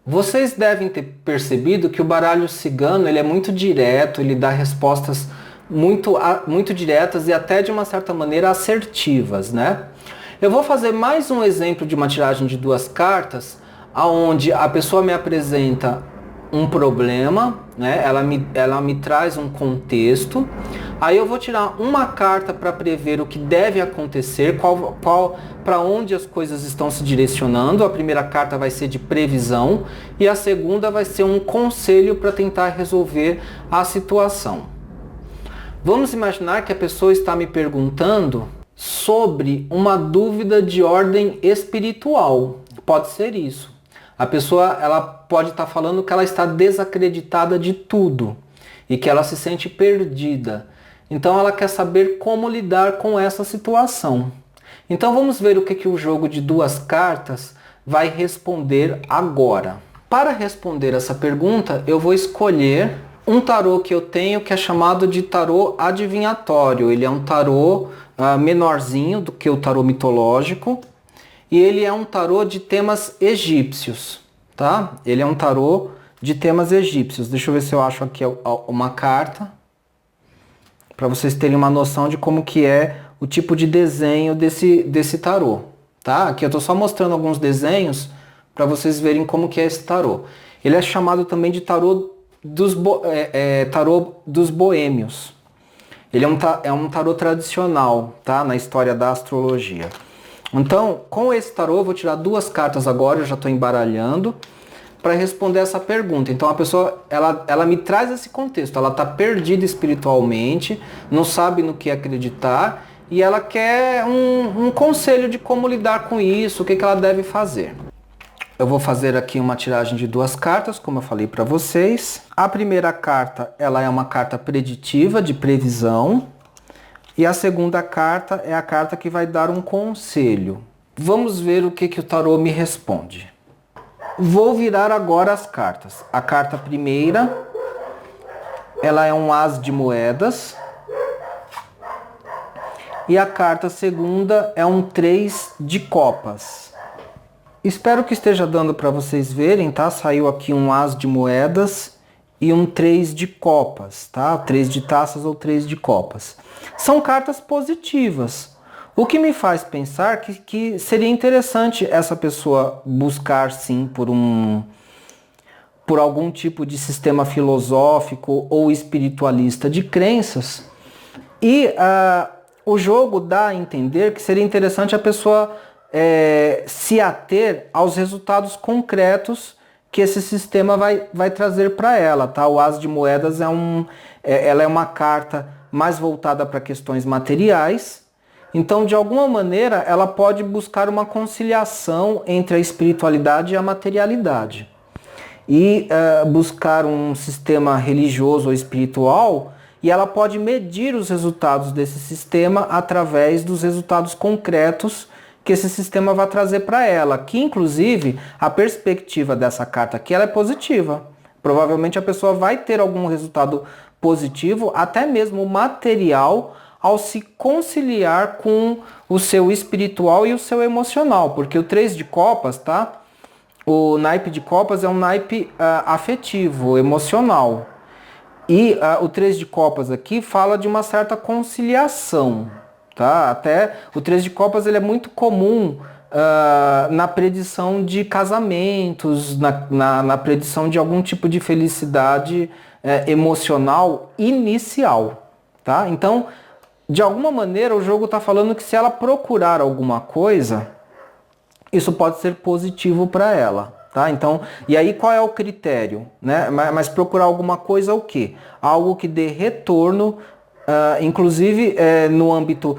Vocês devem ter percebido que o baralho cigano ele é muito direto, ele dá respostas muito diretas e até de uma certa maneira assertivas, né? Eu vou fazer mais um exemplo de uma tiragem de duas cartas, aonde a pessoa me apresenta um problema, né? Ela me traz um contexto. Aí eu vou tirar uma carta para prever o que deve acontecer, para onde as coisas estão se direcionando. A primeira carta vai ser de previsão e a segunda vai ser um conselho para tentar resolver a situação. Vamos imaginar que a pessoa está me perguntando sobre uma dúvida de ordem espiritual. Pode ser isso. A pessoa ela pode estar falando que ela está desacreditada de tudo e que ela se sente perdida. Então ela quer saber como lidar com essa situação. Então vamos ver o que o jogo de duas cartas vai responder agora. Para responder essa pergunta, eu vou escolher um tarô que eu tenho que é chamado de tarô adivinhatório. Ele é um tarô menorzinho do que o tarô mitológico e ele é um tarô de temas egípcios, tá? Ele é um tarô de temas egípcios. Deixa eu ver se eu acho aqui uma carta para vocês terem uma noção de como que é o tipo de desenho desse tarô, tá? Aqui eu estou só mostrando alguns desenhos para vocês verem como que é esse tarô. Ele é chamado também de tarô dos boêmios. Ele é um tarô tradicional, tá? Na história da astrologia. Então, com esse tarô, eu vou tirar duas cartas agora, eu já estou embaralhando, para responder essa pergunta. Então, a pessoa, ela me traz esse contexto. Ela está perdida espiritualmente, não sabe no que acreditar, e ela quer um conselho de como lidar com isso, o que ela deve fazer. Eu vou fazer aqui uma tiragem de duas cartas, como eu falei para vocês. A primeira carta, ela é uma carta preditiva, de previsão. E a segunda carta é a carta que vai dar um conselho. Vamos ver o que o tarô me responde. Vou virar agora as cartas. A carta primeira, ela é um as de moedas. E a carta segunda é um 3 de copas. Espero que esteja dando para vocês verem, tá? Saiu aqui um as de moedas e um 3 de copas, tá? 3 de taças ou 3 de copas. São cartas positivas. O que me faz pensar que seria interessante essa pessoa buscar, sim, por algum tipo de sistema filosófico ou espiritualista de crenças. E o jogo dá a entender que seria interessante a pessoa se ater aos resultados concretos que esse sistema vai trazer para ela, tá? O as de moedas ela é uma carta mais voltada para questões materiais. Então, de alguma maneira, ela pode buscar uma conciliação entre a espiritualidade e a materialidade. E buscar um sistema religioso ou espiritual, e ela pode medir os resultados desse sistema através dos resultados concretos que esse sistema vai trazer para ela, que inclusive a perspectiva dessa carta aqui ela é positiva. Provavelmente a pessoa vai ter algum resultado positivo, até mesmo material, ao se conciliar com o seu espiritual e o seu emocional, porque o 3 de copas, tá? O naipe de copas é um naipe afetivo, emocional. E o 3 de copas aqui fala de uma certa conciliação. Tá? Até o 3 de copas ele é muito comum na predição de casamentos, na predição de algum tipo de felicidade emocional inicial. Tá? Então, de alguma maneira, o jogo está falando que se ela procurar alguma coisa, isso pode ser positivo para ela. Tá? Então, e aí qual é o critério? Né? Mas procurar alguma coisa o quê? Algo que dê retorno, inclusive no âmbito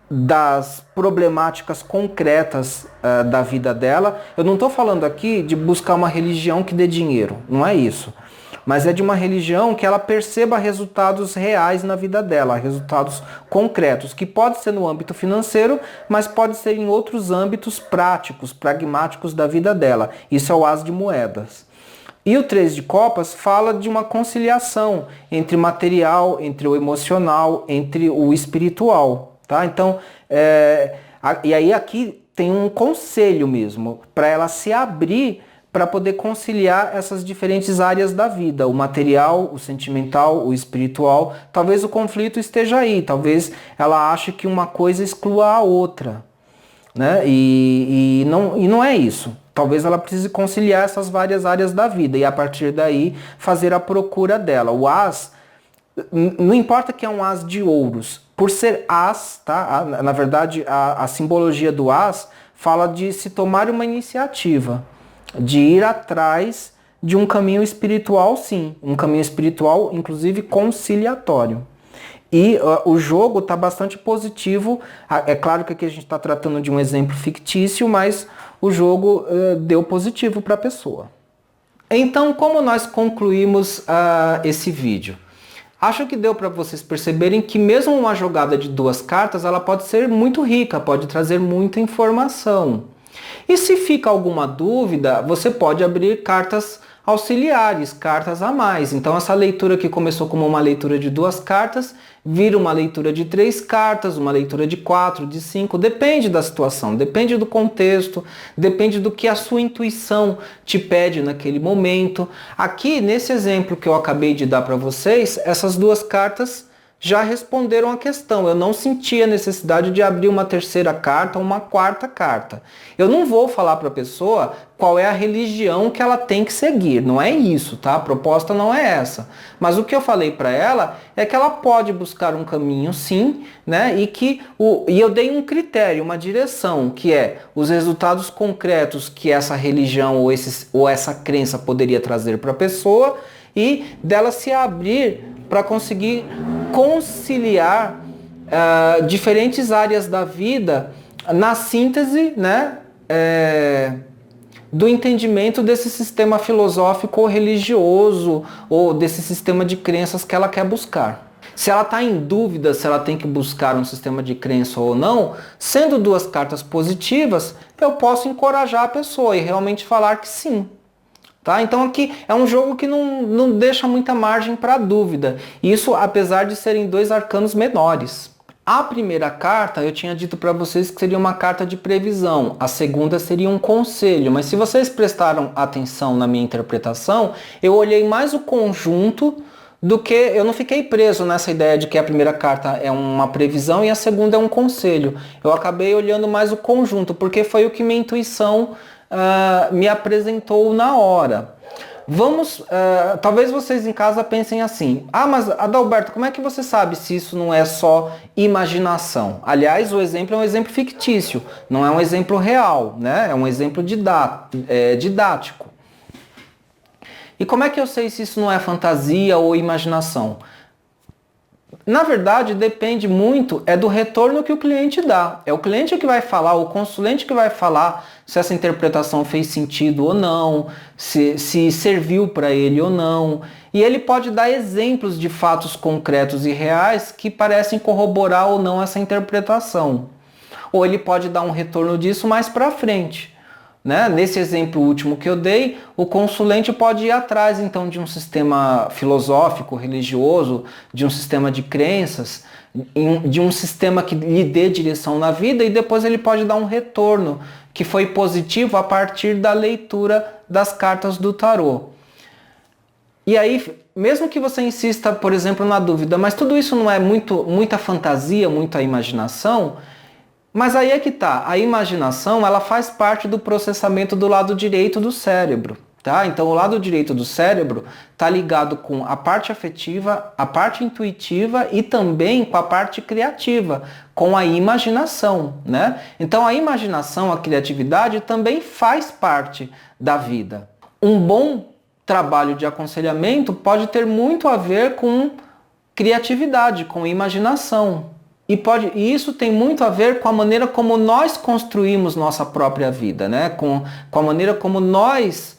das problemáticas concretas da vida dela. Eu não estou falando aqui de buscar uma religião que dê dinheiro, não é isso. Mas é de uma religião que ela perceba resultados reais na vida dela, resultados concretos, que pode ser no âmbito financeiro, mas pode ser em outros âmbitos práticos, pragmáticos da vida dela. Isso é o as de moedas. E o 3 de copas fala de uma conciliação entre material, entre o emocional, entre o espiritual. Tá? Então, e aí aqui tem um conselho mesmo, para ela se abrir para poder conciliar essas diferentes áreas da vida, o material, o sentimental, o espiritual. Talvez o conflito esteja aí, talvez ela ache que uma coisa exclua a outra, né? E não é isso. Talvez ela precise conciliar essas várias áreas da vida e a partir daí fazer a procura dela. O as, não importa que é um as de ouros, por ser as, tá? Na verdade, a simbologia do as fala de se tomar uma iniciativa, de ir atrás de um caminho espiritual, sim. Um caminho espiritual, inclusive, conciliatório. E o jogo está bastante positivo. É claro que aqui a gente está tratando de um exemplo fictício, mas o jogo deu positivo para a pessoa. Então, como nós concluímos esse vídeo? Acho que deu para vocês perceberem que mesmo uma jogada de 2 cartas, ela pode ser muito rica, pode trazer muita informação. E se fica alguma dúvida, você pode abrir cartas auxiliares, cartas a mais. Então essa leitura que começou como uma leitura de 2 cartas, vira uma leitura de 3 cartas, uma leitura de 4, de 5, depende da situação, depende do contexto, depende do que a sua intuição te pede naquele momento. Aqui, nesse exemplo que eu acabei de dar para vocês, essas 2 cartas já responderam a questão. Eu não senti a necessidade de abrir uma 3ª carta ou uma 4ª carta. Eu não vou falar para a pessoa qual é a religião que ela tem que seguir. Não é isso, tá? A proposta não é essa. Mas o que eu falei para ela é que ela pode buscar um caminho, sim, né? E eu dei um critério, uma direção, que é os resultados concretos que essa religião ou essa crença poderia trazer para a pessoa e dela se abrir para conseguir conciliar diferentes áreas da vida na síntese, né, do entendimento desse sistema filosófico ou religioso ou desse sistema de crenças que ela quer buscar. Se ela está em dúvida se ela tem que buscar um sistema de crença ou não, sendo 2 cartas positivas, eu posso encorajar a pessoa e realmente falar que sim. Tá? Então aqui é um jogo que não deixa muita margem para dúvida. Isso apesar de serem 2 arcanos menores. A primeira carta eu tinha dito para vocês que seria uma carta de previsão. A segunda seria um conselho. Mas se vocês prestaram atenção na minha interpretação, eu olhei mais o conjunto do que... Eu não fiquei preso nessa ideia de que a primeira carta é uma previsão e a segunda é um conselho. Eu acabei olhando mais o conjunto, porque foi o que minha intuição me apresentou na hora. Talvez vocês em casa pensem assim: ah, mas Adalberto, como é que você sabe se isso não é só imaginação? Aliás, o exemplo é um exemplo fictício, não é um exemplo real, né? É um exemplo didático. E como é que eu sei se isso não é fantasia ou imaginação? Na verdade, depende muito do retorno que o cliente dá. É o cliente que vai falar, o consulente que vai falar se essa interpretação fez sentido ou não, se serviu para ele ou não. E ele pode dar exemplos de fatos concretos e reais que parecem corroborar ou não essa interpretação. Ou ele pode dar um retorno disso mais para frente. Né? Nesse exemplo último que eu dei, o consulente pode ir atrás então de um sistema filosófico, religioso, de um sistema de crenças, de um sistema que lhe dê direção na vida, e depois ele pode dar um retorno que foi positivo a partir da leitura das cartas do tarô. E aí, mesmo que você insista, por exemplo, na dúvida, mas tudo isso não é muita fantasia, muita imaginação? Mas aí é que tá, a imaginação ela faz parte do processamento do lado direito do cérebro, tá? Então o lado direito do cérebro está ligado com a parte afetiva, a parte intuitiva e também com a parte criativa, com a imaginação, né? Então a imaginação, a criatividade também faz parte da vida. Um bom trabalho de aconselhamento pode ter muito a ver com criatividade, com imaginação. E isso tem muito a ver com a maneira como nós construímos nossa própria vida, né? Com a maneira como nós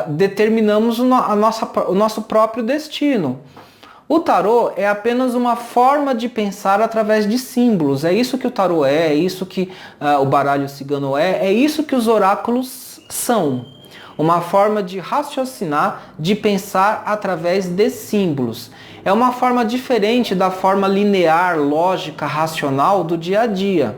determinamos o nosso próprio destino. O tarô é apenas uma forma de pensar através de símbolos. É isso que o tarô é isso que o baralho cigano é isso que os oráculos são. Uma forma de raciocinar, de pensar através de símbolos. É uma forma diferente da forma linear, lógica, racional do dia a dia.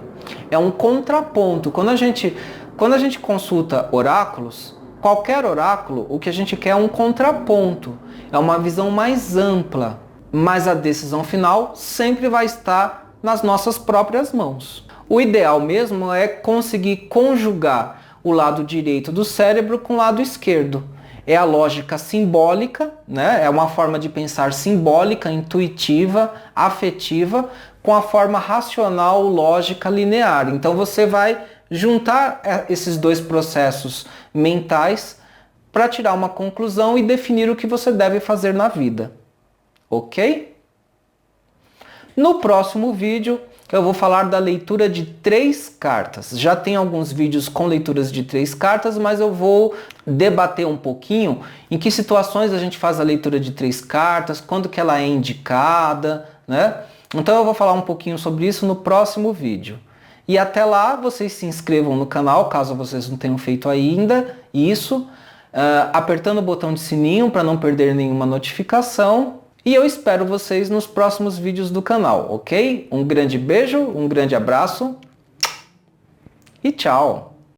É um contraponto. Quando a gente consulta oráculos, Qualquer oráculo, o que a gente quer é um contraponto, é uma visão mais ampla, mas a decisão final sempre vai estar nas nossas próprias mãos. O ideal mesmo é conseguir conjugar o lado direito do cérebro com o lado esquerdo. É a lógica simbólica, né? É uma forma de pensar simbólica, intuitiva, afetiva, com a forma racional, lógica, linear. Então você vai juntar esses dois processos mentais para tirar uma conclusão e definir o que você deve fazer na vida. Ok? No próximo vídeo eu vou falar da leitura de 3 cartas. Já tem alguns vídeos com leituras de 3 cartas, mas eu vou debater um pouquinho em que situações a gente faz a leitura de 3 cartas, quando que ela é indicada, né? Então eu vou falar um pouquinho sobre isso no próximo vídeo. E até lá, vocês se inscrevam no canal, caso vocês não tenham feito ainda isso, apertando o botão de sininho para não perder nenhuma notificação. E eu espero vocês nos próximos vídeos do canal, ok? Um grande beijo, um grande abraço e tchau!